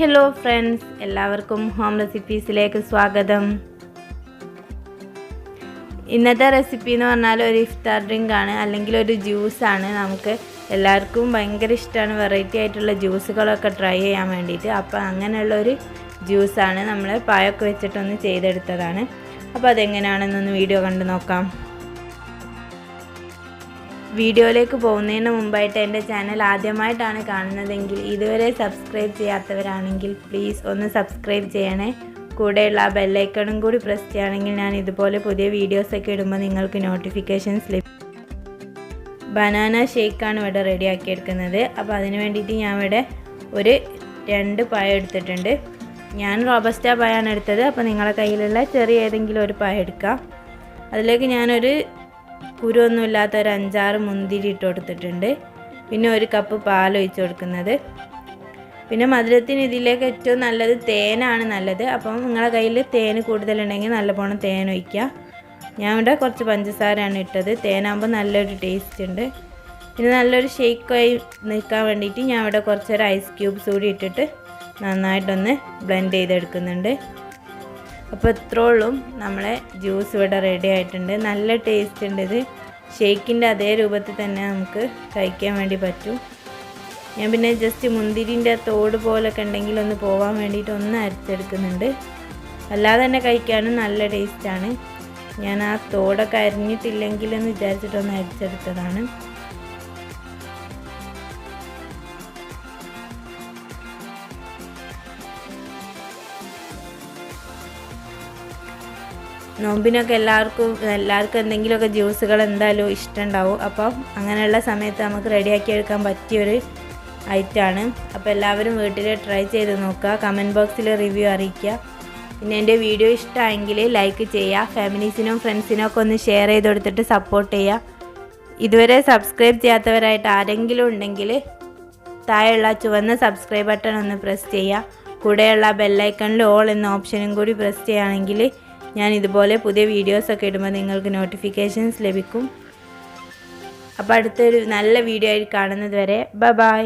Hello friends, എല്ലാവർക്കും home റെസിപ്പീസിലേക്ക് സ്വാഗതം. ഇന്നത്തെ റെസിപ്പി എന്ന് പറഞ്ഞാൽ ഒരു ഇഫ്താർ ഡ്രിങ്ക് ആണ്, അല്ലെങ്കിൽ ഒരു ജ്യൂസാണ്. നമുക്ക് എല്ലാവർക്കും ഭയങ്കര ഇഷ്ടമാണ് വെറൈറ്റി ആയിട്ടുള്ള ജ്യൂസുകളൊക്കെ ട്രൈ ചെയ്യാൻ വേണ്ടിയിട്ട്. അപ്പോൾ അങ്ങനെയുള്ളൊരു ജ്യൂസാണ്. നമ്മൾ പായൊക്കെ വെച്ചിട്ടൊന്ന് ചെയ്തെടുത്തതാണ്. അപ്പോൾ അതെങ്ങനെയാണെന്നൊന്ന് വീഡിയോ കണ്ട് നോക്കാം. വീഡിയോയിലേക്ക് പോകുന്നതിന് മുമ്പായിട്ട് എൻ്റെ ചാനൽ ആദ്യമായിട്ടാണ് കാണുന്നതെങ്കിൽ ഇതുവരെ സബ്സ്ക്രൈബ് ചെയ്യാത്തവരാണെങ്കിൽ പ്ലീസ് ഒന്ന് സബ്സ്ക്രൈബ് ചെയ്യണേ. കൂടെയുള്ള ആ ബെല്ലൈക്കണും കൂടി പ്രസ് ചെയ്യുകയാണെങ്കിൽ ഞാൻ ഇതുപോലെ പുതിയ വീഡിയോസൊക്കെ ഇടുമ്പോൾ നിങ്ങൾക്ക് നോട്ടിഫിക്കേഷൻസ് ലഭിക്കും. ബനാന ഷേക്കാണ് ഇവിടെ റെഡിയാക്കി എടുക്കുന്നത്. അപ്പോൾ അതിന് വേണ്ടിയിട്ട് ഞാൻ ഇവിടെ ഒരു 2 പഴം എടുത്തിട്ടുണ്ട്. ഞാൻ റോബസ്റ്റ പഴമാണ് എടുത്തത്. അപ്പോൾ നിങ്ങളുടെ കയ്യിലുള്ള ചെറിയ ഏതെങ്കിലും ഒരു പഴം എടുക്കുക. അതിലേക്ക് ഞാനൊരു കുരുവൊന്നുമില്ലാത്ത ഒരു 5-6 മുന്തിരി ഇട്ട് കൊടുത്തിട്ടുണ്ട്. പിന്നെ 1 കപ്പ് പാൽ ഒഴിച്ച് കൊടുക്കുന്നത്. പിന്നെ മധുരത്തിന് ഇതിലേക്ക് ഏറ്റവും നല്ലത് തേനാണ് നല്ലത്. അപ്പം നിങ്ങളുടെ കയ്യിൽ തേൻ കൂടുതലുണ്ടെങ്കിൽ നല്ലപോലെ തേൻ ഒഴിക്കുക. ഞാൻ ഇവിടെ കുറച്ച് പഞ്ചസാരയാണ് ഇട്ടത്. തേനാകുമ്പോൾ നല്ലൊരു ടേസ്റ്റ് ഉണ്ട്. പിന്നെ നല്ലൊരു ഷേക്കായി നിൽക്കാൻ വേണ്ടിയിട്ട് ഞാൻ ഇവിടെ കുറച്ചൊരു ഐസ് ക്യൂബ്സ് കൂടി ഇട്ടിട്ട് നന്നായിട്ടൊന്ന് ബ്ലെൻഡ് ചെയ്തെടുക്കുന്നുണ്ട്. അപ്പോൾ ഇത്രയുള്ളൂ, നമ്മളെ ജ്യൂസ് ഇവിടെ റെഡി ആയിട്ടുണ്ട്. നല്ല ടേസ്റ്റ് ഉണ്ട്. ഇത് ഷേക്കിൻ്റെ അതേ രൂപത്തിൽ തന്നെ നമുക്ക് കഴിക്കാൻ വേണ്ടി പറ്റും. ഞാൻ പിന്നെ ജസ്റ്റ് മുന്തിരിൻ്റെ തോട് പോലൊക്കെ ഉണ്ടെങ്കിൽ ഒന്ന് പോകാൻ വേണ്ടിയിട്ട് ഒന്ന് അരിച്ചെടുക്കുന്നുണ്ട്. അല്ലാതെ തന്നെ കഴിക്കാനും നല്ല ടേസ്റ്റാണ്. ഞാൻ ആ തോടൊക്കെ അരിഞ്ഞിട്ടില്ലെങ്കിലെന്ന് വിചാരിച്ചിട്ടൊന്ന് അരിച്ചെടുത്തതാണ്. നോമ്പിനൊക്കെ എല്ലാവർക്കും എന്തെങ്കിലുമൊക്കെ ജ്യൂസുകൾ എന്തായാലും ഇഷ്ടമുണ്ടാവും. അപ്പം അങ്ങനെയുള്ള സമയത്ത് നമുക്ക് റെഡിയാക്കി എടുക്കാൻ പറ്റിയൊരു ഐറ്റമാണ്. അപ്പോൾ എല്ലാവരും വീട്ടിൽ ട്രൈ ചെയ്ത് നോക്കുക. കമൻറ്റ് ബോക്സിൽ റിവ്യൂ അറിയിക്കുക. പിന്നെ എൻ്റെ വീഡിയോ ഇഷ്ടമായെങ്കിൽ ലൈക്ക് ചെയ്യുക. ഫാമിലീസിനും ഫ്രണ്ട്സിനും ഒക്കെ ഒന്ന് ഷെയർ ചെയ്ത് കൊടുത്തിട്ട് സപ്പോർട്ട് ചെയ്യുക. ഇതുവരെ സബ്സ്ക്രൈബ് ചെയ്യാത്തവരായിട്ട് ആരെങ്കിലും ഉണ്ടെങ്കിൽ താഴെയുള്ള ചുവന്ന സബ്സ്ക്രൈബ് ബട്ടൺ ഒന്ന് പ്രസ് ചെയ്യുക. കൂടെയുള്ള ബെല്ലൈക്കണിൽ ഓൾ എന്ന ഓപ്ഷനും കൂടി പ്രസ് ചെയ്യുകയാണെങ്കിൽ ഞാൻ ഇതുപോലെ പുതിയ വീഡിയോസൊക്കെ ഇടുമ്പോൾ നിങ്ങൾക്ക് നോട്ടിഫിക്കേഷൻസ് ലഭിക്കും. അപ്പോൾ അടുത്തൊരു നല്ല വീഡിയോ ആയി കാണുന്നത് വരെ ബൈ.